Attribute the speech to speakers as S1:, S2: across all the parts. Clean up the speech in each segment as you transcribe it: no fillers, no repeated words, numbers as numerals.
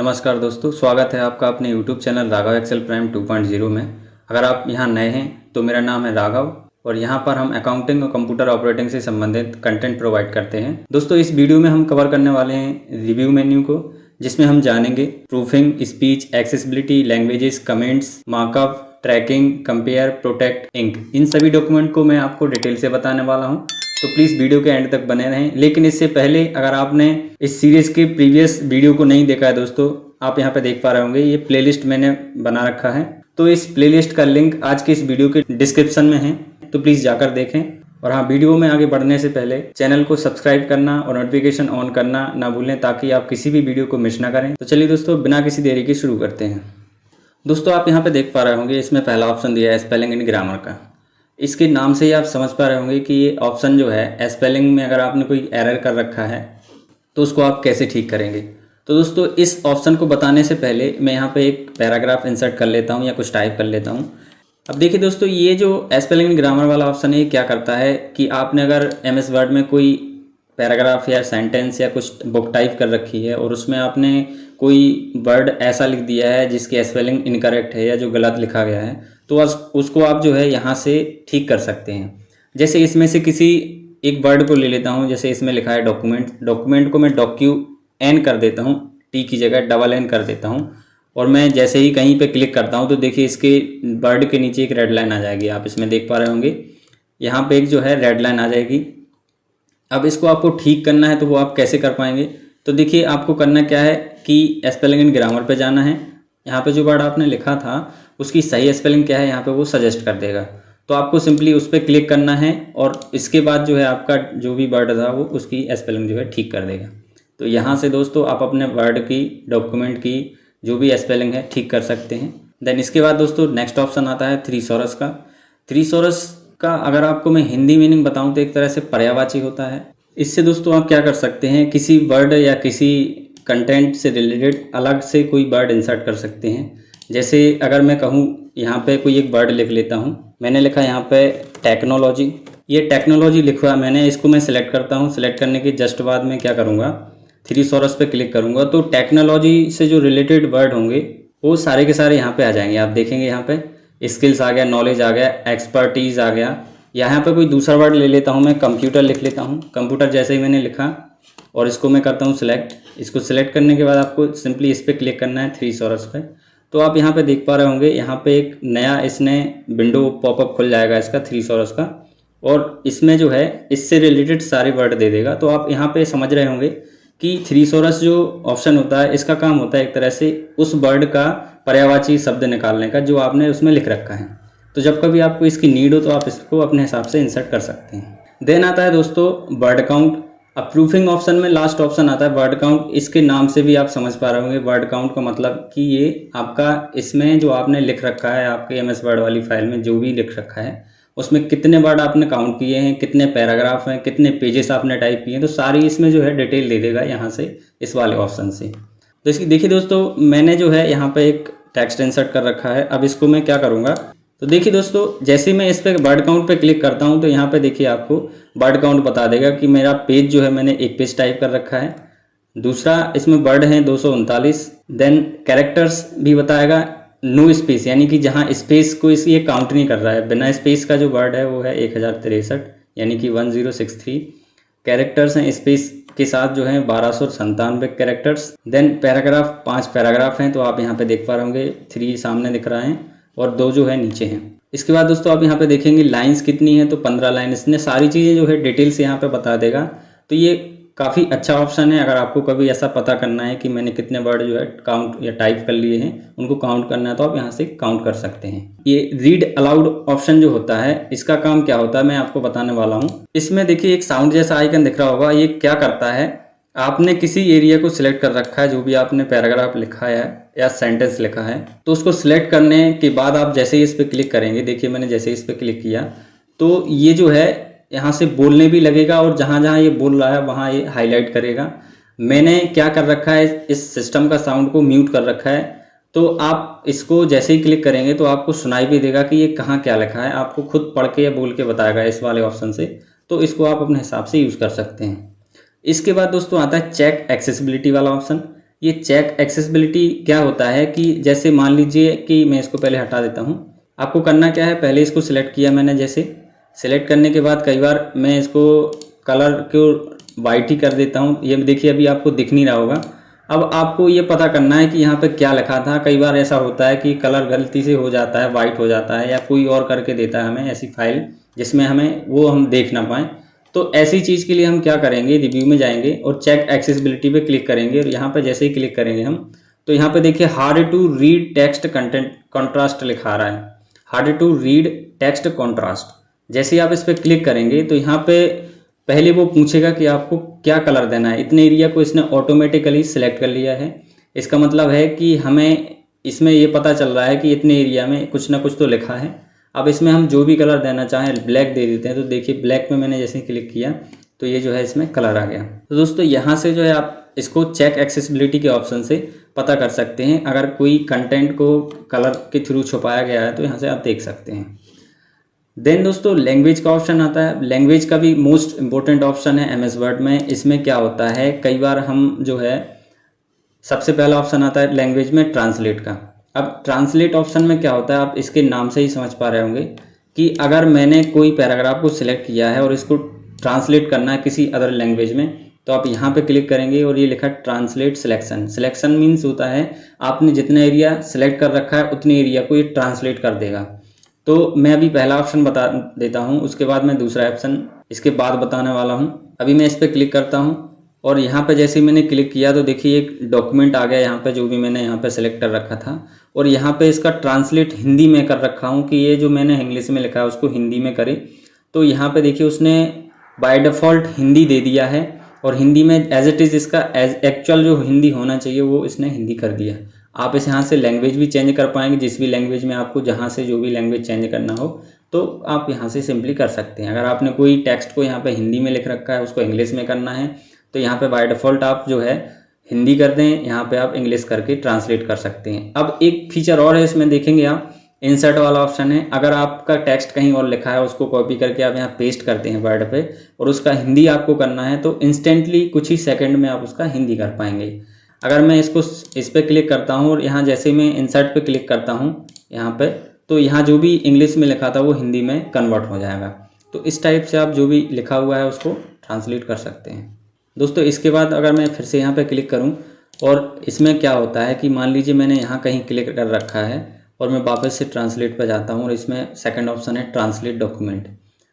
S1: नमस्कार दोस्तों, स्वागत है आपका अपने YouTube channel Raghav Excel prime 2.0 में। अगर आप यहाँ नए हैं तो मेरा नाम है राघव और यहाँ पर हम अकाउंटिंग और कंप्यूटर ऑपरेटिंग से संबंधित कंटेंट प्रोवाइड करते हैं। दोस्तों, इस वीडियो में हम कवर करने वाले हैं रिव्यू मेन्यू को, जिसमें हम जानेंगे proofing, speech, accessibility, languages, comments, markup, tracking, compare, protect, ink. इन सभी डॉक्यूमेंट को मैं आपको डिटेल से बताने वाला हूँ, तो प्लीज़ वीडियो के एंड तक बने रहें। लेकिन इससे पहले अगर आपने इस सीरीज़ के प्रीवियस वीडियो को नहीं देखा है दोस्तों, आप यहाँ पे देख पा रहे होंगे, ये प्लेलिस्ट मैंने बना रखा है। तो इस प्लेलिस्ट का लिंक आज के इस वीडियो के डिस्क्रिप्शन में है, तो प्लीज़ जाकर देखें। और हाँ, वीडियो में आगे बढ़ने से पहले चैनल को सब्सक्राइब करना और नोटिफिकेशन ऑन करना ना भूलें, ताकि आप किसी भी वीडियो को मिस ना करें। तो चलिए दोस्तों, बिना किसी देरी के शुरू करते हैं। दोस्तों, आप यहाँ पे देख पा रहे होंगे, इसमें पहला ऑप्शन दिया है स्पेलिंग एंड ग्रामर का। इसके नाम से ही आप समझ पा रहे होंगे कि ये ऑप्शन जो है, स्पेलिंग में अगर आपने कोई एरर कर रखा है तो उसको आप कैसे ठीक करेंगे। तो दोस्तों, इस ऑप्शन को बताने से पहले मैं यहाँ पे एक पैराग्राफ इंसर्ट कर लेता हूँ या कुछ टाइप कर लेता हूँ। अब देखिए दोस्तों, ये जो स्पेलिंग एंड ग्रामर वाला ऑप्शन है, ये क्या करता है कि आपने अगर MS वर्ड में कोई पैराग्राफ या सेंटेंस या कुछ बुक टाइप कर रखी है और उसमें आपने कोई वर्ड ऐसा लिख दिया है जिसकी स्पेलिंग इनकरेक्ट है या जो गलत लिखा गया है, तो उसको आप जो है यहाँ से ठीक कर सकते हैं। जैसे इसमें से किसी एक वर्ड को ले लेता हूँ, जैसे इसमें लिखा है डॉक्यूमेंट। डॉक्यूमेंट को मैं DOCN कर देता हूँ, T की जगह DN कर देता हूँ। और मैं जैसे ही कहीं पे क्लिक करता हूँ तो देखिए इसके वर्ड के नीचे एक रेड लाइन आ जाएगी। आप इसमें देख पा रहे होंगे, यहाँ पे एक जो है रेड लाइन आ जाएगी। अब इसको आपको ठीक करना है, तो वो आप कैसे कर पाएंगे। तो देखिए, आपको करना क्या है कि स्पेलिंग एंड ग्रामर पे जाना है। यहाँ पे जो वर्ड आपने लिखा था उसकी सही स्पेलिंग क्या है, यहाँ पे वो सजेस्ट कर देगा। तो आपको सिंपली उस पर क्लिक करना है और इसके बाद जो है आपका जो भी वर्ड था वो उसकी स्पेलिंग जो है ठीक कर देगा। तो यहाँ से दोस्तों आप अपने वर्ड की, डॉक्यूमेंट की जो भी स्पेलिंग है ठीक कर सकते हैं। देन इसके बाद दोस्तों नेक्स्ट ऑप्शन आता है थ्रीसॉरस का। थ्रीसॉरस का अगर आपको मैं हिंदी मीनिंग बताऊं तो एक तरह से पर्यायवाची होता है। इससे दोस्तों आप क्या कर सकते हैं, किसी वर्ड या किसी कंटेंट से रिलेटेड अलग से कोई वर्ड इंसर्ट कर सकते हैं। जैसे अगर मैं कहूँ, यहाँ पे कोई एक वर्ड लिख लेता हूँ। मैंने लिखा यहाँ पे टेक्नोलॉजी। ये टेक्नोलॉजी लिखा मैंने, इसको मैं सिलेक्ट करता हूँ। सिलेक्ट करने के जस्ट बाद में क्या करूँगा, थ्रीसॉरस पे क्लिक करूँगा, तो टेक्नोलॉजी से जो रिलेटेड वर्ड होंगे वो सारे के सारे यहाँ पे आ जाएंगे। आप देखेंगे यहाँ पे स्किल्स आ गया, नॉलेज आ गया, एक्सपर्टीज़ आ गया। यहाँ पे कोई दूसरा वर्ड ले लेता हूँ मैं, कंप्यूटर लिख लेता हूँ। कंप्यूटर जैसे ही मैंने लिखा और इसको मैं करता हूँ सिलेक्ट। इसको सिलेक्ट करने के बाद आपको सिंपली इस पर क्लिक करना है, थ्रीसॉरस पे। तो आप यहाँ पे देख पा रहे होंगे, यहाँ पे एक नया इसने विंडो पॉपअप खुल जाएगा इसका, थ्रीसॉरस का। और इसमें जो है इससे रिलेटेड सारे वर्ड दे देगा। तो आप यहाँ पे समझ रहे होंगे कि थ्रीसॉरस जो ऑप्शन होता है, इसका काम होता है एक तरह से उस वर्ड का पर्यायवाची शब्द निकालने का जो आपने उसमें लिख रखा है। तो जब कभी आपको इसकी नीड हो तो आप इसको अपने हिसाब से इंसर्ट कर सकते हैं। देन आता है दोस्तों वर्ड काउंट। अब प्रूफिंग ऑप्शन में लास्ट ऑप्शन आता है वर्ड काउंट। इसके नाम से भी आप समझ पा रहे होंगे, वर्ड काउंट का मतलब कि ये आपका इसमें जो आपने लिख रखा है, आपके MS वर्ड वाली फाइल में जो भी लिख रखा है, उसमें कितने वर्ड आपने काउंट किए हैं, कितने पैराग्राफ हैं, कितने पेजेस आपने टाइप किए हैं, तो सारी इसमें जो है डिटेल दे देगा यहाँ से, इस वाले ऑप्शन से। तो इसकी देखिए दोस्तों, मैंने जो है यहाँ पे एक टेक्स्ट इंसर्ट कर रखा है। अब इसको मैं क्या करूँगा, तो देखिए दोस्तों, जैसे मैं इस पर वर्ड काउंट पे क्लिक करता हूँ तो यहाँ पे देखिए आपको वर्ड काउंट बता देगा कि मेरा पेज जो है, मैंने एक पेज टाइप कर रखा है। दूसरा, इसमें वर्ड है 239। देन कैरेक्टर्स भी बताएगा, नो स्पेस, यानी कि जहाँ स्पेस को ये काउंट नहीं कर रहा है। बिना स्पेस का जो वर्ड है वो है 1063, यानी कि 1063 कैरेक्टर्स हैं। स्पेस के साथ जो है 1297 कैरेक्टर्स। देन पैराग्राफ, 5 पैराग्राफ हैं। तो आप यहाँ पे देख पा रहे होंगे, 3 सामने दिख रहा है और 2 जो है नीचे हैं। इसके बाद दोस्तों आप यहाँ पे देखेंगे लाइंस कितनी है, तो 15 लाइन। इसने सारी चीज़ें जो है डिटेल से यहाँ पे बता देगा। तो ये काफ़ी अच्छा ऑप्शन है। अगर आपको कभी ऐसा पता करना है कि मैंने कितने वर्ड जो है काउंट या टाइप कर लिए हैं, उनको काउंट करना है, तो आप यहाँ से काउंट कर सकते हैं। ये रीड अलाउड ऑप्शन जो होता है, इसका काम क्या होता है मैं आपको बताने वाला हूँ। इसमें देखिए एक साउंड जैसा आइकन दिख रहा होगा। ये क्या करता है, आपने किसी एरिया को सिलेक्ट कर रखा है, जो भी आपने पैराग्राफ लिखा है या सेंटेंस लिखा है, तो उसको सिलेक्ट करने के बाद आप जैसे ही इस पर क्लिक करेंगे, देखिए मैंने जैसे इस पर क्लिक किया तो ये जो है यहाँ से बोलने भी लगेगा और जहाँ जहाँ ये बोल रहा है वहाँ ये हाईलाइट करेगा। मैंने क्या कर रखा है, इस सिस्टम का साउंड को म्यूट कर रखा है। तो आप इसको जैसे ही क्लिक करेंगे तो आपको सुनाई भी देगा कि ये कहाँ क्या लिखा है, आपको खुद पढ़ के या बोल के बताएगा इस वाले ऑप्शन से। तो इसको आप अपने हिसाब से यूज़ कर सकते हैं। इसके बाद दोस्तों आता है चेक एक्सेसिबिलिटी वाला ऑप्शन। ये चेक एक्सेसिबिलिटी क्या होता है कि जैसे मान लीजिए कि मैं इसको पहले हटा देता हूँ। आपको करना क्या है, पहले इसको सिलेक्ट किया मैंने, जैसे सिलेक्ट करने के बाद कई बार मैं इसको कलर को वाइट ही कर देता हूँ। ये देखिए अभी आपको दिख नहीं रहा होगा। अब आपको ये पता करना है कि यहाँ पे क्या लिखा था। कई बार ऐसा होता है कि कलर गलती से हो जाता है, वाइट हो जाता है, या कोई और करके देता है हमें ऐसी फाइल जिसमें हमें वो हम देख ना पाएँ। तो ऐसी चीज़ के लिए हम क्या करेंगे, रिव्यू में जाएंगे और चेक एक्सेसिबिलिटी पे क्लिक करेंगे। और यहाँ पे जैसे ही क्लिक करेंगे हम, तो यहाँ पे देखिए hard to read text content contrast लिखा रहा है, hard to read text contrast. जैसे ही आप इस पर क्लिक करेंगे तो यहाँ पे पहले वो पूछेगा कि आपको क्या कलर देना है। इतने एरिया को इसने ऑटोमेटिकली सिलेक्ट कर लिया है। इसका मतलब है कि हमें इसमें ये पता चल रहा है कि इतने एरिया में कुछ ना कुछ तो लिखा है। अब इसमें हम जो भी कलर देना चाहें, ब्लैक दे देते हैं। तो देखिए ब्लैक में मैंने जैसे ही क्लिक किया तो ये जो है इसमें कलर आ गया। तो दोस्तों यहाँ से जो है आप इसको चेक एक्सेसिबिलिटी के ऑप्शन से पता कर सकते हैं। अगर कोई कंटेंट को कलर के थ्रू छुपाया गया है तो यहाँ से आप देख सकते हैं। देन दोस्तों लैंग्वेज का ऑप्शन आता है। लैंग्वेज का भी मोस्ट इंपॉर्टेंट ऑप्शन है एमएस वर्ड में। इसमें क्या होता है, कई बार हम जो है सबसे पहला ऑप्शन आता है लैंग्वेज में ट्रांसलेट का। अब ट्रांसलेट ऑप्शन में क्या होता है, आप इसके नाम से ही समझ पा रहे होंगे कि अगर मैंने कोई पैराग्राफ को सिलेक्ट किया है और इसको ट्रांसलेट करना है किसी अदर लैंग्वेज में, तो आप यहाँ पे क्लिक करेंगे और ये लिखा है ट्रांसलेट सिलेक्शन। सिलेक्शन मीन्स होता है आपने जितना एरिया सेलेक्ट कर रखा है उतने एरिया को ये ट्रांसलेट कर देगा। तो मैं अभी पहला ऑप्शन बता देता हूँ, उसके बाद मैं दूसरा ऑप्शन इसके बाद बताने वाला हूँ। अभी मैं इस पर क्लिक करता हूँ और यहाँ पे जैसे ही मैंने क्लिक किया तो देखिए एक डॉक्यूमेंट आ गया यहाँ पे, जो भी मैंने यहाँ पे सेलेक्ट कर रखा था। और यहाँ पे इसका ट्रांसलेट हिंदी में कर रखा हूँ कि ये जो मैंने इंग्लिश में लिखा है उसको हिंदी में करे। तो यहाँ पे देखिए उसने बाय डिफ़ॉल्ट हिंदी दे दिया है और हिंदी में एज इट इज़ इसका एज एक्चुअल जो हिंदी होना चाहिए वो इसने हिंदी कर दिया। आप इस यहाँ से लैंग्वेज भी चेंज कर पाएंगे, जिस भी लैंग्वेज में आपको जहाँ से जो भी लैंग्वेज चेंज करना हो तो आप यहाँ से सिंपली कर सकते हैं। अगर आपने कोई टेक्स्ट को यहाँ पे हिंदी में लिख रखा है उसको इंग्लिश में करना है तो यहाँ पे बाय डिफ़ॉल्ट आप जो है हिंदी कर दें, यहाँ पे आप इंग्लिश करके ट्रांसलेट कर सकते हैं। अब एक फीचर और है इसमें, देखेंगे आप इंसर्ट वाला ऑप्शन है। अगर आपका टेक्स्ट कहीं और लिखा है उसको कॉपी करके आप यहाँ पेस्ट करते हैं वर्ड पे और उसका हिंदी आपको करना है तो इंस्टेंटली कुछ ही सेकंड में आप उसका हिंदी कर पाएंगे। अगर मैं इसको इस पर क्लिक करता हूँ और यहाँ जैसे मैं इंसर्ट पे क्लिक करता हूँ यहाँ पे, तो यहाँ जो भी इंग्लिश में लिखा था वो हिंदी में कन्वर्ट हो जाएगा। तो इस टाइप से आप जो भी लिखा हुआ है उसको ट्रांसलेट कर सकते हैं दोस्तों। इसके बाद अगर मैं फिर से यहाँ पे क्लिक करूँ और इसमें क्या होता है कि मान लीजिए मैंने यहाँ कहीं क्लिक कर रखा है और मैं वापस से ट्रांसलेट पर जाता हूँ और इसमें सेकंड ऑप्शन है ट्रांसलेट डॉक्यूमेंट।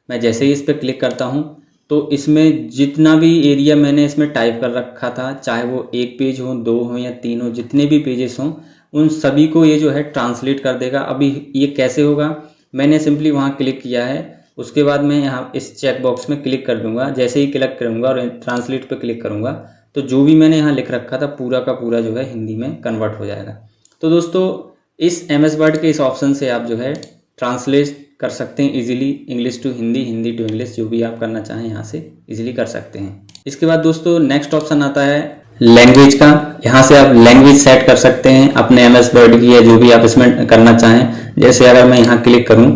S1: मैं जैसे ही इस पर क्लिक करता हूँ तो इसमें जितना भी एरिया मैंने इसमें टाइप कर रखा था, चाहे वो एक पेज हो, 2 हो या 3 हो, जितने भी पेजेस हों उन सभी को ये जो है ट्रांसलेट कर देगा। अभी ये कैसे होगा, मैंने सिंपली वहाँ क्लिक किया है, उसके बाद मैं यहाँ इस चेक बॉक्स में क्लिक कर दूंगा। जैसे ही क्लिक करूँगा और ट्रांसलेट पे क्लिक करूँगा तो जो भी मैंने यहाँ लिख रखा था पूरा का पूरा जो है हिंदी में कन्वर्ट हो जाएगा। तो दोस्तों इस एमएस वर्ड के इस ऑप्शन से आप जो है ट्रांसलेट कर सकते हैं easily, English to Hindi, Hindi to English, जो भी आप करना चाहें यहाँ से इजीली कर सकते हैं। इसके बाद दोस्तों नेक्स्ट ऑप्शन आता है लैंग्वेज का। यहाँ से आप लैंग्वेज सेट कर सकते हैं अपने एमएस वर्ड की या जो भी आप इसमें करना चाहें। जैसे अगर मैं यहाँ क्लिक करूँ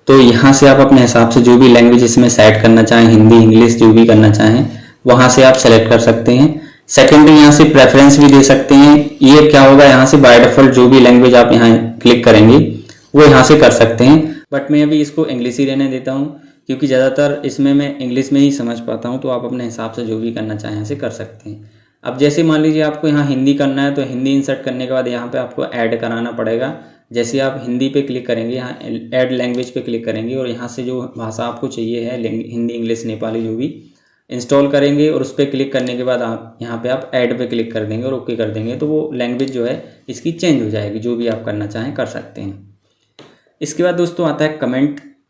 S1: तो यहाँ से आप अपने हिसाब से जो भी लैंग्वेज इसमें सेट करना चाहें, हिंदी इंग्लिश जो भी करना चाहें वहाँ से आप सेलेक्ट कर सकते हैं। सेकेंडरी यहाँ से प्रेफरेंस भी दे सकते हैं। ये क्या होगा, यहाँ से बाय डिफॉल्ट जो भी लैंग्वेज आप यहाँ क्लिक करेंगे वो यहाँ से कर सकते हैं, बट मैं अभी इसको इंग्लिश ही रहने देता हूँ क्योंकि ज़्यादातर इसमें मैं इंग्लिश में ही समझ पाता हूँ। तो आप अपने हिसाब से जो भी करना चाहें यहाँ से कर सकते हैं। अब जैसे मान लीजिए आपको यहाँ हिंदी करना है तो हिंदी इंसर्ट करने के बाद यहाँ पे आपको ऐड कराना पड़ेगा। जैसे आप हिंदी पे क्लिक करेंगे, यहाँ ऐड लैंग्वेज पे क्लिक करेंगे और यहाँ से जो भाषा आपको चाहिए है हिंदी इंग्लिश नेपाली जो भी इंस्टॉल करेंगे और उस पर क्लिक करने के बाद आप यहाँ पे आप ऐड पे क्लिक कर देंगे और ओके कर देंगे तो वो लैंग्वेज जो है इसकी चेंज हो जाएगी। जो भी आप करना चाहें कर सकते हैं। इसके बाद दोस्तों आता है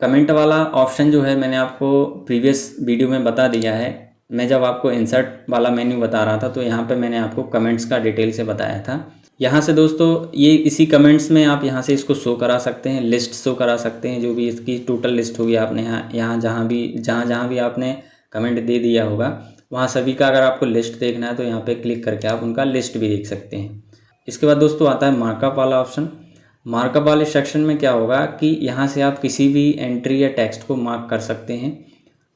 S1: कमेंट वाला ऑप्शन जो है मैंने आपको प्रीवियस वीडियो में बता दिया है। मैं जब आपको इंसर्ट वाला मेन्यू बता रहा था तो यहाँ पे मैंने आपको कमेंट्स का डिटेल से बताया था। यहाँ से दोस्तों ये इसी कमेंट्स में आप यहाँ से इसको शो करा सकते हैं, लिस्ट शो करा सकते हैं। जो भी इसकी टोटल लिस्ट होगी आपने यहाँ जहाँ भी आपने कमेंट दे दिया होगा वहाँ सभी का अगर आपको लिस्ट देखना है तो यहाँ पे क्लिक करके आप उनका लिस्ट भी देख सकते हैं। इसके बाद दोस्तों आता है मार्कअप वाला ऑप्शन। मार्कअप वाले सेक्शन में क्या होगा कि यहाँ से आप किसी भी एंट्री या टेक्स्ट को मार्क कर सकते हैं।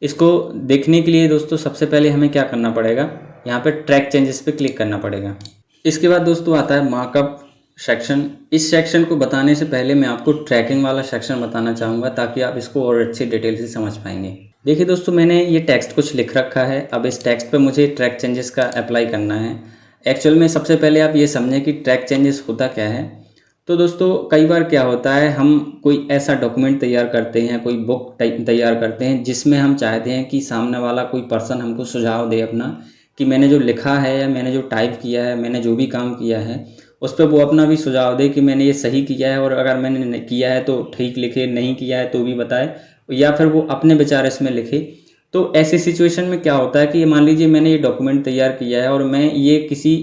S1: इसको देखने के लिए दोस्तों सबसे पहले हमें क्या करना पड़ेगा, यहाँ पे ट्रैक चेंजेस पे क्लिक करना पड़ेगा। इसके बाद दोस्तों आता है मार्कअप सेक्शन। इस सेक्शन को बताने से पहले मैं आपको ट्रैकिंग वाला सेक्शन बताना चाहूँगा ताकि आप इसको और अच्छी डिटेल से समझ पाएंगे। देखिए दोस्तों, मैंने ये टेक्स्ट कुछ लिख रखा है। अब इस टेक्स्ट पे मुझे ट्रैक चेंजेस का अप्लाई करना है। एक्चुअल में सबसे पहले आप ये समझें कि ट्रैक चेंजेस होता क्या है। तो दोस्तों कई बार क्या होता है, हम कोई ऐसा डॉक्यूमेंट तैयार करते हैं, कोई बुक तैयार करते हैं जिसमें हम चाहते हैं कि सामने वाला कोई पर्सन हमको सुझाव दे अपना, कि मैंने जो लिखा है या मैंने जो टाइप किया है, मैंने जो भी काम किया है उस पर वो अपना भी सुझाव दे कि मैंने ये सही किया है, और अगर मैंने किया है तो ठीक लिखे, नहीं किया है तो भी बताए, या फिर वो अपने विचार इसमें लिखे। तो ऐसी सिचुएशन में क्या होता है कि मान लीजिए मैंने ये डॉक्यूमेंट तैयार किया है और मैं ये किसी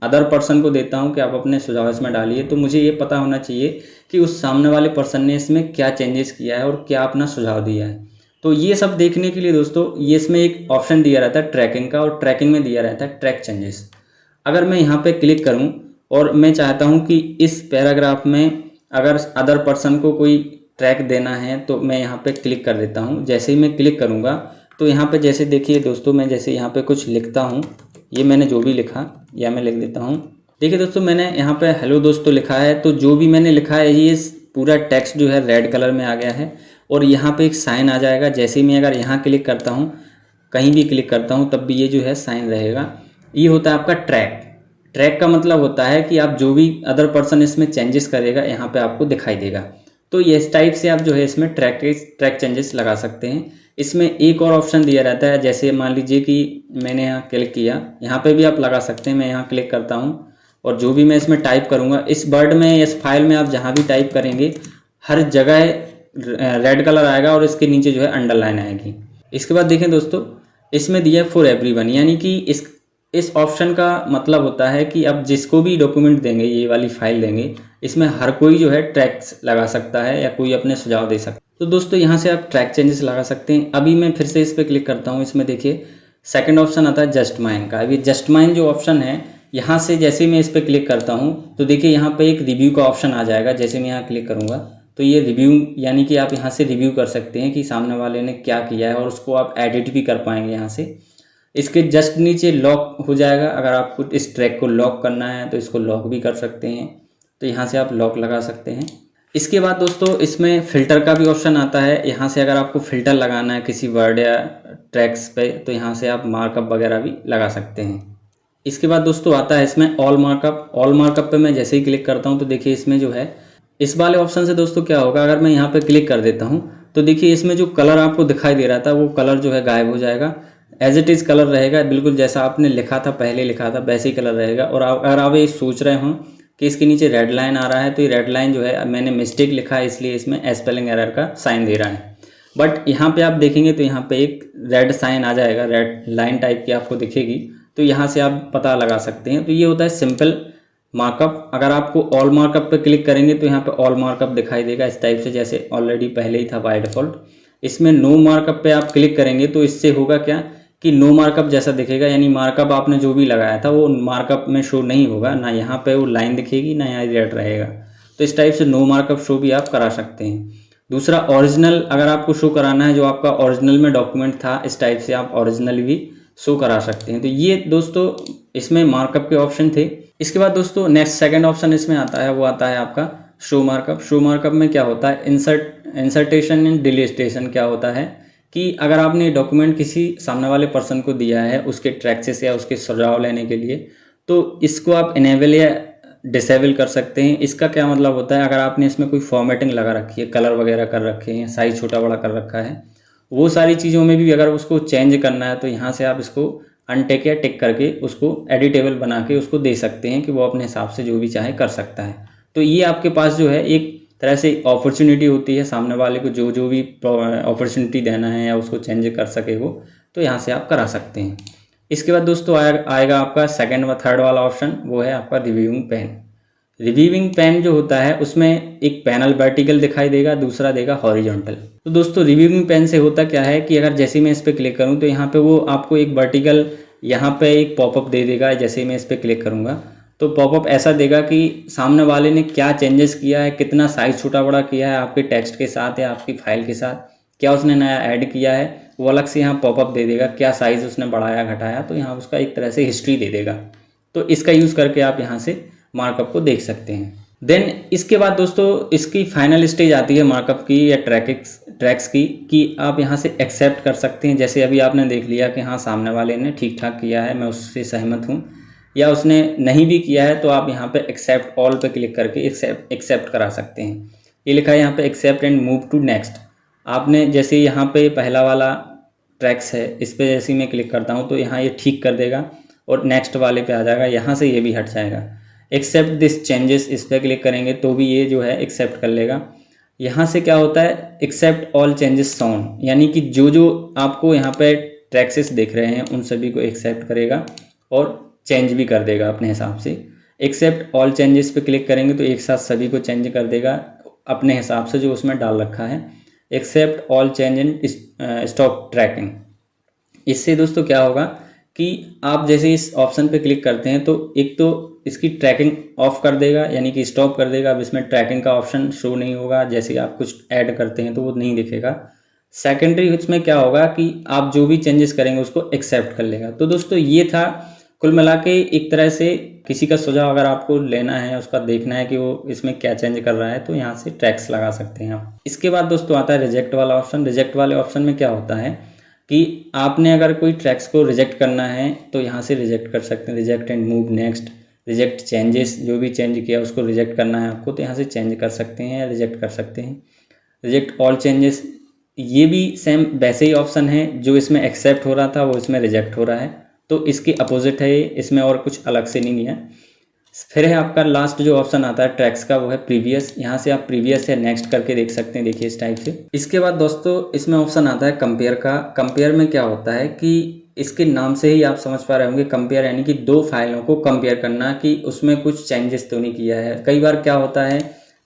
S1: अदर पर्सन को देता हूँ कि आप अपने सुझाव इसमें डालिए, तो मुझे ये पता होना चाहिए कि उस सामने वाले पर्सन ने इसमें क्या चेंजेस किया है और क्या अपना सुझाव दिया है। तो ये सब देखने के लिए दोस्तों ये इसमें एक ऑप्शन दिया रहता है ट्रैकिंग का, और ट्रैकिंग में दिया रहता है ट्रैक चेंजेस। अगर मैं यहाँ पे क्लिक करूँ और मैं चाहता हूँ कि इस पैराग्राफ में अगर अदर पर्सन को कोई ट्रैक देना है तो मैं यहाँ पे क्लिक कर देता हूँ। जैसे ही मैं क्लिक करूँगा तो यहाँ पे जैसे देखिए दोस्तों, मैं जैसे यहाँ पे कुछ लिखता हूँ, ये मैंने जो भी लिखा या मैं लिख देता हूँ। देखिए दोस्तों, मैंने यहाँ पे हेलो दोस्तों लिखा है, तो जो भी मैंने लिखा है ये पूरा टेक्स्ट जो है रेड कलर में आ गया है, और यहाँ पे एक साइन आ जाएगा। जैसे ही मैं अगर यहाँ क्लिक करता हूँ, कहीं भी क्लिक करता हूँ, तब भी ये जो है साइन रहेगा। ये होता है आपका ट्रैक। ट्रैक का मतलब होता है कि आप जो भी अदर पर्सन इसमें चेंजेस करेगा यहाँ पे आपको दिखाई देगा। तो ये इस टाइप से आप जो है इसमें ट्रैक चेंजेस लगा सकते हैं। इसमें एक और ऑप्शन दिया रहता है, जैसे मान लीजिए कि मैंने यहाँ क्लिक किया, यहाँ पे भी आप लगा सकते हैं। मैं यहाँ क्लिक करता हूँ और जो भी मैं इसमें टाइप करूँगा, इस वर्ड में, इस फाइल में आप जहाँ भी टाइप करेंगे हर जगह रेड कलर आएगा और इसके नीचे जो है अंडरलाइन आएगी। इसके बाद देखें दोस्तों, इसमें दिया है फॉर एवरीवन, यानी कि इस ऑप्शन का मतलब होता है कि अब जिसको भी डॉक्यूमेंट देंगे, ये वाली फाइल देंगे, इसमें हर कोई जो है ट्रैक्स लगा सकता है या कोई अपने सुझाव दे सकता है। तो दोस्तों यहाँ से आप ट्रैक चेंजेस लगा सकते हैं। अभी मैं फिर से इस पर क्लिक करता हूँ। इसमें देखिए सेकंड ऑप्शन आता है जस्ट माइन का। अभी जस्ट माइन जो ऑप्शन है, यहाँ से जैसे ही मैं इस पर क्लिक करता हूँ तो देखिए यहाँ पे एक रिव्यू का ऑप्शन आ जाएगा। जैसे मैं यहाँ क्लिक करूँगा तो ये रिव्यू, यानी कि आप यहाँ से रिव्यू कर सकते हैं कि सामने वाले ने क्या किया है, और उसको आप एडिट भी कर पाएंगे यहाँ से। इसके जस्ट नीचे लॉक हो जाएगा। अगर आपको इस ट्रैक को लॉक करना है तो इसको लॉक भी कर सकते हैं, तो यहाँ से आप लॉक लगा सकते हैं। इसके बाद दोस्तों इसमें फ़िल्टर का भी ऑप्शन आता है। यहाँ से अगर आपको फ़िल्टर लगाना है किसी वर्ड या ट्रैक्स पे, तो यहाँ से आप मार्कअप वगैरह भी लगा सकते हैं। इसके बाद दोस्तों आता है इसमें ऑल मार्कअप। ऑल मार्कअप पे मैं जैसे ही क्लिक करता हूँ तो देखिए इसमें जो है, इस वाले ऑप्शन से दोस्तों क्या होगा, अगर मैं यहाँ पे क्लिक कर देता हूँ तो देखिए इसमें जो कलर आपको दिखाई दे रहा था वो कलर जो है गायब हो जाएगा। एज इट इज़ कलर रहेगा, बिल्कुल जैसा आपने लिखा था, पहले लिखा था वैसे ही कलर रहेगा। और अगर आप ये सोच रहे हों कि इसके नीचे रेड लाइन आ रहा है, तो ये रेड लाइन जो है मैंने मिस्टेक लिखा है, इसलिए इसमें स्पेलिंग एरर का साइन दे रहा है। बट यहाँ पे आप देखेंगे तो यहाँ पे एक रेड साइन आ जाएगा, रेड लाइन टाइप की आपको दिखेगी, तो यहाँ से आप पता लगा सकते हैं। तो ये होता है सिंपल मार्कअप। अगर आपको ऑल मार्कअप पे क्लिक करेंगे तो यहाँ पे ऑल मार्कअप दिखाई देगा इस टाइप से, जैसे ऑलरेडी पहले ही था बाय डिफ़ॉल्ट। इसमें नो मार्कअप पे आप क्लिक करेंगे तो इससे होगा क्या कि नो मार्कअप जैसा दिखेगा, यानी मार्कअप आपने जो भी लगाया था वो मार्कअप में शो नहीं होगा, ना यहाँ पे वो लाइन दिखेगी ना यहाँ रेड रहेगा। तो इस टाइप से नो मार्कअप शो भी आप करा सकते हैं। दूसरा ओरिजिनल, अगर आपको शो कराना है जो आपका ओरिजिनल में डॉक्यूमेंट था, इस टाइप से आप ओरिजिनल भी शो करा सकते हैं। तो ये दोस्तों इसमें मार्कअप के ऑप्शन थे। इसके बाद दोस्तों नेक्स्ट सेकंड ऑप्शन इसमें आता है, वो आता है आपका शो मार्कअप। शो मार्कअप में क्या होता है, इंसर्टेशन एंड डिलीटेशन क्या होता है कि अगर आपने डॉक्यूमेंट किसी सामने वाले पर्सन को दिया है उसके ट्रैक्सेस या उसके सुझाव लेने के लिए, तो इसको आप इनेबल या डिसेबल कर सकते हैं। इसका क्या मतलब होता है, अगर आपने इसमें कोई फॉर्मेटिंग लगा रखी है, कलर वगैरह कर रखे हैं, साइज़ छोटा बड़ा कर रखा है, वो सारी चीज़ों में भी अगर उसको चेंज करना है तो यहाँ से आप इसको अनटिक या टिक करके उसको एडिटेबल बना के उसको दे सकते हैं कि वो अपने हिसाब से जो भी चाहे कर सकता है। तो ये आपके पास जो है एक तरह से अपॉर्चुनिटी होती है, सामने वाले को जो भी अपॉर्चुनिटी देना है या उसको चेंज कर सके वो, तो यहाँ से आप करा सकते हैं। इसके बाद दोस्तों आएगा आपका सेकंड व थर्ड वाला ऑप्शन, वो है आपका रिव्यूइंग पेन। रिव्यूइंग पेन जो होता है उसमें एक पैनल वर्टिकल दिखाई देगा, दूसरा देगा हॉरिजॉन्टल। तो दोस्तों रिव्यूइंग पेन से होता क्या है कि अगर जैसे मैं इस पर क्लिक करूँ तो यहाँ पे वो आपको एक वर्टिकल, यहाँ पे एक पॉपअप दे देगा। जैसे मैं इस पर क्लिक करूँगा तो पॉपअप ऐसा देगा कि सामने वाले ने क्या चेंजेस किया है, कितना साइज़ छोटा बड़ा किया है आपके टेक्स्ट के साथ या आपकी फाइल के साथ, क्या उसने नया ऐड किया है, वो अलग से यहाँ पॉपअप दे देगा। क्या साइज़ उसने बढ़ाया घटाया, तो यहाँ उसका एक तरह से हिस्ट्री दे देगा। तो इसका यूज़ करके आप यहाँ से मार्कअप को देख सकते हैं। देन इसके बाद दोस्तों इसकी फाइनल स्टेज आती है मार्कअप की या ट्रैक्स की, कि आप यहाँ से एक्सेप्ट कर सकते हैं। जैसे अभी आपने देख लिया कि हाँ सामने वाले ने ठीक ठाक किया है, मैं उससे सहमत हूँ, या उसने नहीं भी किया है तो आप यहाँ पे एक्सेप्ट ऑल पे क्लिक करके एक्सेप्ट करा सकते हैं। ये लिखा है यहाँ पे accept and move to next. आपने जैसे यहाँ पे पहला वाला ट्रैक्स है, इस पर जैसे ही मैं क्लिक करता हूँ तो यहाँ ये ठीक कर देगा और नेक्स्ट वाले पे आ जाएगा, यहाँ से ये भी हट जाएगा। एक्सेप्ट दिस चेंजेस, इस पर क्लिक करेंगे तो भी ये जो है एक्सेप्ट कर लेगा। यहाँ से क्या होता है, एक्सेप्ट ऑल चेंजेस साउंड, यानी कि जो जो आपको यहाँ पे ट्रैक्सेस दिख रहे हैं उन सभी को एक्सेप्ट करेगा और चेंज भी कर देगा अपने हिसाब से। एक्सेप्ट ऑल चेंजेस पे क्लिक करेंगे तो एक साथ सभी को चेंज कर देगा अपने हिसाब से जो उसमें डाल रखा है। Accept all change and stop tracking, इससे दोस्तों क्या होगा कि आप जैसे इस ऑप्शन पे क्लिक करते हैं तो एक तो इसकी ट्रैकिंग ऑफ कर देगा, यानी कि स्टॉप कर देगा। अब इसमें ट्रैकिंग का ऑप्शन शो नहीं होगा, जैसे आप कुछ ऐड करते हैं तो वो नहीं दिखेगा। सेकेंडरी इसमें क्या होगा कि आप जो भी चेंजेस करेंगे उसको एक्सेप्ट कर लेगा। तो दोस्तों ये था कुल मिला के एक तरह से किसी का सुझाव अगर आपको लेना है, उसका देखना है कि वो इसमें क्या चेंज कर रहा है, तो यहाँ से ट्रैक्स लगा सकते हैं आप। इसके बाद दोस्तों आता है रिजेक्ट वाला ऑप्शन। रिजेक्ट वाले ऑप्शन में क्या होता है कि आपने अगर कोई ट्रैक्स को रिजेक्ट करना है तो यहाँ से रिजेक्ट कर सकते हैं। Reject and move next, reject changes, जो भी चेंज किया उसको रिजेक्ट करना है आपको तो यहाँ से चेंज कर सकते हैं या रिजेक्ट कर सकते हैं। रिजेक्ट ऑल चेंजेस, ये भी सेम वैसे ही ऑप्शन है, जो इसमें एक्सेप्ट हो रहा था वो इसमें रिजेक्ट हो रहा है, तो इसके अपोजिट है ये, इसमें और कुछ अलग से नहीं है। फिर है आपका लास्ट जो ऑप्शन आता है ट्रैक्स का, वो है प्रीवियस। यहाँ से आप प्रीवियस या नेक्स्ट करके देख सकते हैं, देखिए इस टाइप से। इसके बाद दोस्तों इसमें ऑप्शन आता है कंपेयर का। कंपेयर में क्या होता है कि इसके नाम से ही आप समझ पा रहे होंगे, कंपेयर यानी कि दो फाइलों को कंपेयर करना कि उसमें कुछ चेंजेस तो नहीं किया है। कई बार क्या होता है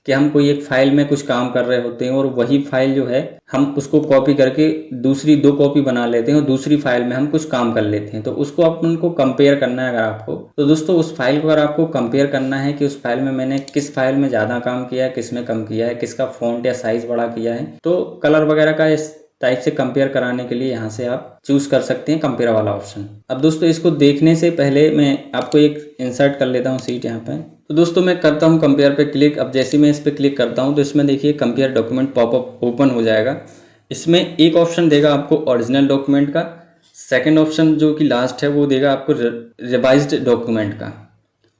S1: कि हम कोई एक फाइल में कुछ काम कर रहे होते हैं और वही फाइल जो है हम उसको कॉपी करके दूसरी दो कॉपी बना लेते हैं और दूसरी फाइल में हम कुछ काम कर लेते हैं, तो उसको अपन को कंपेयर करना है अगर आपको। तो दोस्तों उस फाइल को अगर आपको कंपेयर करना है कि उस फाइल में मैंने किस फाइल में ज़्यादा काम किया है, किस में कम किया है, किसका फॉन्ट या साइज़ बड़ा किया है, तो कलर वगैरह का इस टाइप से कंपेयर कराने के लिए यहाँ से आप चूज कर सकते हैं कंपेयर वाला ऑप्शन। अब दोस्तों इसको देखने से पहले मैं आपको एक इंसर्ट कर लेता हूँ सीट यहाँ पे। तो दोस्तों मैं करता हूँ कंपेयर पे क्लिक। अब जैसे मैं इस पर क्लिक करता हूँ तो इसमें देखिए कंपेयर डॉक्यूमेंट पॉपअप ओपन हो जाएगा। इसमें एक ऑप्शन देगा आपको ओरिजिनल डॉक्यूमेंट का, सेकेंड ऑप्शन जो कि लास्ट है वो देगा आपको रिवाइज्ड डॉक्यूमेंट का।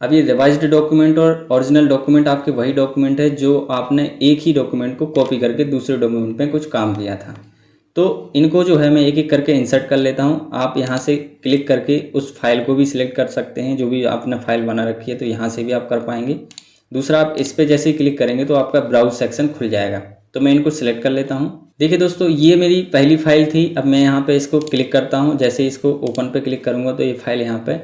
S1: अब ये रिवाइज्ड डॉक्यूमेंट और ओरिजिनल डॉक्यूमेंट आपके वही डॉक्यूमेंट है जो आपने एक ही डॉक्यूमेंट को कॉपी करके दूसरे डॉक्यूमेंट पे कुछ काम किया था। तो इनको जो है मैं एक एक करके इंसर्ट कर लेता हूँ। आप यहाँ से क्लिक करके उस फाइल को भी सिलेक्ट कर सकते हैं, जो भी आपने फाइल बना रखी है, तो यहाँ से भी आप कर पाएंगे। दूसरा, आप इस पर जैसे ही क्लिक करेंगे तो आपका ब्राउज सेक्शन खुल जाएगा। तो मैं इनको सिलेक्ट कर लेता हूँ। देखिए दोस्तों ये मेरी पहली फाइल थी। अब मैं यहाँ पे इसको क्लिक करता हूँ, जैसे इसको ओपन पे क्लिक करूँगा तो ये फाइल यहाँ पे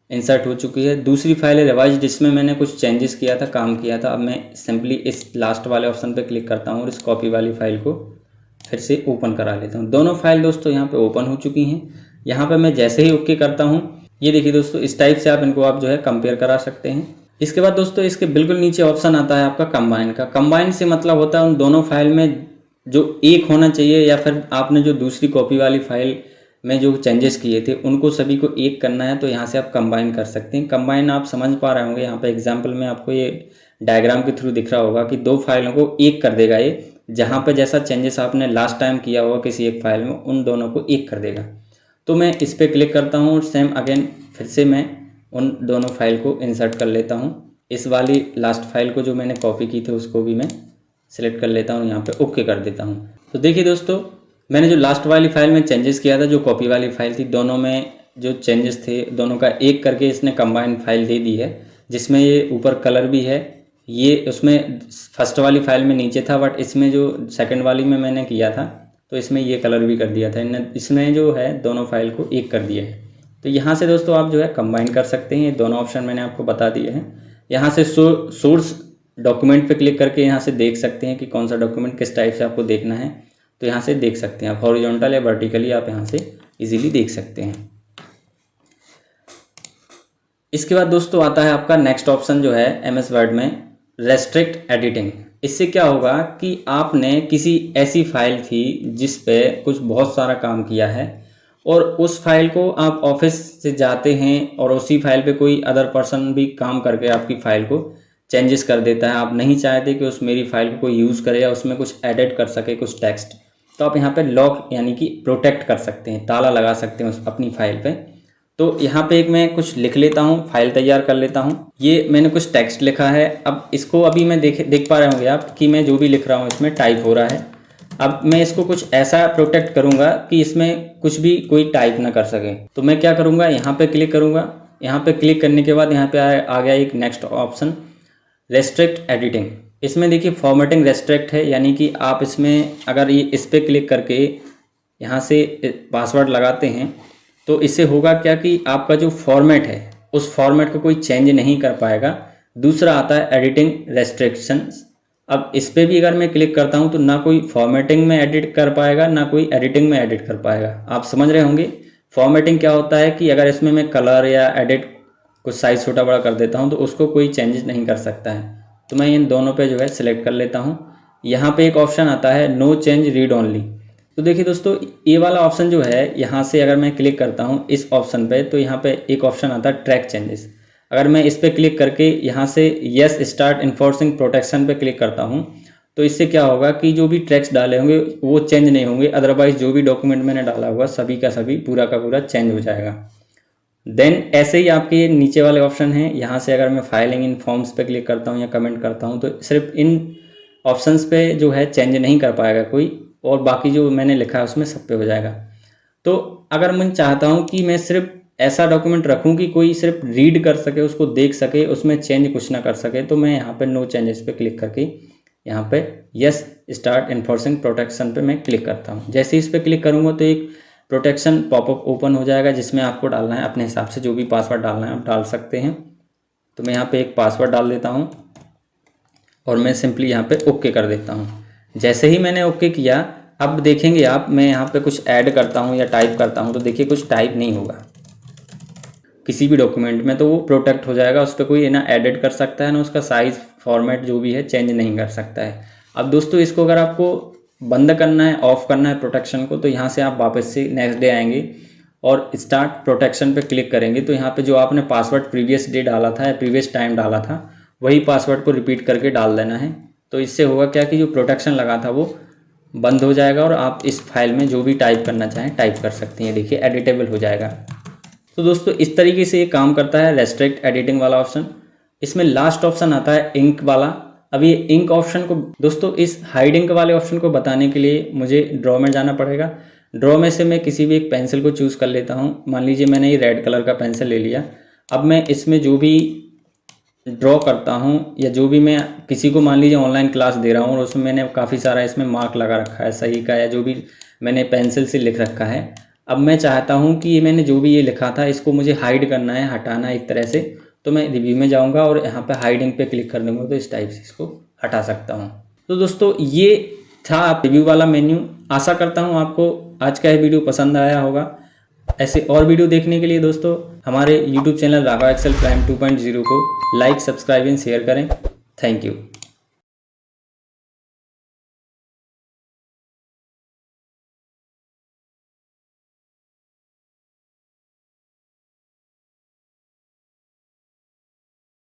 S1: इंसर्ट हो चुकी है। दूसरी फाइल है रिवाइज, जिसमें मैंने कुछ चेंजेस किया था, काम किया था। अब मैं सिंपली इस लास्ट वाले ऑप्शन पे क्लिक करता हूँ और इस कॉपी वाली फाइल को फिर से ओपन करा लेता हूँ। दोनों फाइल दोस्तों यहाँ पे ओपन हो चुकी हैं। यहाँ पे मैं जैसे ही ओके करता हूँ, ये देखिए दोस्तों इस टाइप से आप इनको आप जो है कंपेयर करा सकते हैं। इसके बाद दोस्तों इसके बिल्कुल नीचे ऑप्शन आता है आपका कंबाइन का। कंबाइन से मतलब होता है उन दोनों फाइल में जो एक होना चाहिए, या फिर आपने जो दूसरी कॉपी वाली फाइल में जो चेंजेस किए थे उनको सभी को एक करना है, तो यहाँ से आप कंबाइन कर सकते हैं। कंबाइन आप समझ पा रहे होंगे, यहाँ पे एग्जाम्पल में आपको ये डायग्राम के थ्रू दिख रहा होगा कि दो फाइलों को एक कर देगा ये। जहाँ पे जैसा चेंजेस आपने लास्ट टाइम किया होगा किसी एक फाइल में, उन दोनों को एक कर देगा। तो मैं इस पर क्लिक करता हूँ और सेम अगेन फिर से मैं उन दोनों फाइल को इंसर्ट कर लेता हूँ। इस वाली लास्ट फाइल को जो मैंने कॉपी की थी उसको भी मैं सिलेक्ट कर लेता हूँ, यहाँ पे ओके कर देता हूँ। तो देखिए दोस्तों मैंने जो लास्ट वाली फाइल में चेंजेस किया था, जो कॉपी वाली फाइल थी, दोनों में जो चेंजेस थे दोनों का एक करके इसने कंबाइंड फाइल दे दी है, जिसमें ये ऊपर कलर भी है। ये उसमें फर्स्ट वाली फाइल में नीचे था, बट इसमें जो सेकंड वाली में मैंने किया था तो इसमें ये कलर भी कर दिया था। इसमें जो है दोनों फाइल को एक कर दिया है। तो यहाँ से दोस्तों आप जो है कंबाइन कर सकते हैं। ये दोनों ऑप्शन मैंने आपको बता दिए हैं। यहाँ से सोर्स डॉक्यूमेंट पे क्लिक करके यहाँ से देख सकते हैं कि कौन सा डॉक्यूमेंट किस टाइप से आपको देखना है, तो यहाँ से देख सकते हैं आप। हॉरिजॉन्टल या वर्टिकली आप यहाँ से इजीली देख सकते हैं। इसके बाद दोस्तों आता है आपका नेक्स्ट ऑप्शन जो है एमएस वर्ड में रेस्ट्रिक्ट एडिटिंग। इससे क्या होगा कि आपने किसी ऐसी फाइल थी जिस पे कुछ बहुत सारा काम किया है और उस फाइल को आप ऑफिस से जाते हैं और उसी फाइल पे कोई अदर पर्सन भी काम करके आपकी फ़ाइल को चेंजेस कर देता है, आप नहीं चाहते कि उस मेरी फ़ाइल को कोई यूज़ करे या उसमें कुछ एडिट कर सके कुछ टेक्स्ट, तो आप यहाँ पे लॉक यानी कि प्रोटेक्ट कर सकते हैं, ताला लगा सकते हैं उस अपनी फ़ाइल पे। तो यहाँ पे एक मैं कुछ लिख लेता हूँ, फाइल तैयार कर लेता हूँ। ये मैंने कुछ टेक्स्ट लिखा है। अब इसको अभी मैं देख पा रहे होंगे आप कि मैं जो भी लिख रहा हूँ इसमें टाइप हो रहा है। अब मैं इसको कुछ ऐसा प्रोटेक्ट करूँगा कि इसमें कुछ भी कोई टाइप ना कर सके। तो मैं क्या करूँगा, यहाँ पे क्लिक करूँगा। यहाँ पे क्लिक करने के बाद यहाँ पे आ गया एक नेक्स्ट ऑप्शन, रेस्ट्रिक्ट एडिटिंग। इसमें देखिए फॉर्मेटिंग रेस्ट्रिक्ट है, यानी कि आप इसमें अगर ये इस पर क्लिक करके यहाँ से पासवर्ड लगाते हैं तो इससे होगा क्या कि आपका जो फॉर्मेट है उस फॉर्मेट को कोई चेंज नहीं कर पाएगा। दूसरा आता है एडिटिंग रेस्ट्रिक्शंस। अब इस पर भी अगर मैं क्लिक करता हूँ तो ना कोई फॉर्मेटिंग में एडिट कर पाएगा ना कोई एडिटिंग में एडिट कर पाएगा। आप समझ रहे होंगे फॉर्मेटिंग क्या होता है कि अगर इसमें मैं कलर या एडिट कुछ साइज़ छोटा बड़ा कर देता हूँ तो उसको कोई चेंजेस नहीं कर सकता है। तो मैं इन दोनों पे जो है सिलेक्ट कर लेता हूँ। यहाँ पे एक ऑप्शन आता है नो चेंज रीड ओनली। तो देखिए दोस्तों, ये वाला ऑप्शन जो है यहाँ से अगर मैं क्लिक करता हूँ इस ऑप्शन पे तो यहाँ पे एक ऑप्शन आता है ट्रैक चेंजेस। अगर मैं इस पर क्लिक करके यहाँ से यस स्टार्ट इन्फोर्सिंग प्रोटेक्शन पे क्लिक करता हूँ तो इससे क्या होगा कि जो भी ट्रैक्स डाले होंगे वो चेंज नहीं होंगे, अदरवाइज जो भी डॉक्यूमेंट मैंने डाला होगा सभी का सभी पूरा का पूरा चेंज हो जाएगा। देन ऐसे ही आपके ये नीचे वाले ऑप्शन हैं, यहाँ से अगर मैं फाइलिंग इन फॉर्म्स पे क्लिक करता हूँ या कमेंट करता हूँ तो सिर्फ इन ऑप्शंस पे जो है चेंज नहीं कर पाएगा कोई, और बाकी जो मैंने लिखा है उसमें सब पे हो जाएगा। तो अगर मैं चाहता हूँ कि मैं सिर्फ ऐसा डॉक्यूमेंट रखूँ कि कोई सिर्फ रीड कर सके, उसको देख सके, उसमें चेंज कुछ ना कर सके, तो मैं यहाँ पे नो चेंजेस पे क्लिक करके यहाँ पे यस स्टार्ट इन्फोर्सिंग प्रोटेक्शन पे मैं क्लिक करता हूँ। जैसे इस पर क्लिक करूँगा तो एक प्रोटेक्शन पॉपअप ओपन हो जाएगा जिसमें आपको डालना है अपने हिसाब से जो भी पासवर्ड डालना है आप डाल सकते हैं। तो मैं यहाँ पे एक पासवर्ड डाल देता हूँ और मैं सिंपली यहाँ पे ओके कर देता हूँ। जैसे ही मैंने ओके किया, अब देखेंगे आप, मैं यहाँ पे कुछ ऐड करता हूँ या टाइप करता हूँ तो देखिए कुछ टाइप नहीं होगा किसी भी डॉक्यूमेंट में, तो वो प्रोटेक्ट हो जाएगा। उस पर कोई ना एडिट कर सकता है ना उसका साइज़ फॉर्मेट जो भी है चेंज नहीं कर सकता है। अब दोस्तों इसको अगर आपको बंद करना है, ऑफ करना है प्रोटेक्शन को, तो यहाँ से आप वापस से नेक्स्ट डे आएंगे और स्टार्ट प्रोटेक्शन पे क्लिक करेंगे तो यहाँ पे जो आपने पासवर्ड प्रीवियस डे डाला था या प्रीवियस टाइम डाला था वही पासवर्ड को रिपीट करके डाल देना है। तो इससे होगा क्या कि जो प्रोटेक्शन लगा था वो बंद हो जाएगा और आप इस फाइल में जो भी टाइप करना चाहें टाइप कर सकते हैं। देखिए एडिटेबल हो जाएगा। तो दोस्तों इस तरीके से ये काम करता है रेस्ट्रिक्ट एडिटिंग वाला ऑप्शन। इसमें लास्ट ऑप्शन आता है इंक वाला। अब ये इंक ऑप्शन को दोस्तों, इस हाइड इंक वाले ऑप्शन को बताने के लिए मुझे ड्रॉ में जाना पड़ेगा। ड्रॉ में से मैं किसी भी एक पेंसिल को चूज़ कर लेता हूँ। मान लीजिए मैंने ये रेड कलर का पेंसिल ले लिया। अब मैं इसमें जो भी ड्रॉ करता हूँ या जो भी मैं किसी को मान लीजिए ऑनलाइन क्लास दे रहा हूँ और उसमें मैंने काफ़ी सारा इसमें मार्क लगा रखा है सही का, या जो भी मैंने पेंसिल से लिख रखा है। अब मैं चाहता हूँ कि ये मैंने जो भी ये लिखा था इसको मुझे हाइड करना है, हटाना है एक तरह से। तो मैं रिव्यू में जाऊँगा और यहाँ पे हाइडिंग पे क्लिक कर दूँगा तो इस टाइप से इसको हटा सकता हूँ। तो दोस्तों ये था रिव्यू वाला मेन्यू। आशा करता हूँ आपको आज का ये वीडियो पसंद आया होगा। ऐसे और वीडियो देखने के लिए दोस्तों हमारे YouTube channel Raghav Excel prime 2.0 को लाइक, सब्सक्राइब एंड शेयर करें। Thank you.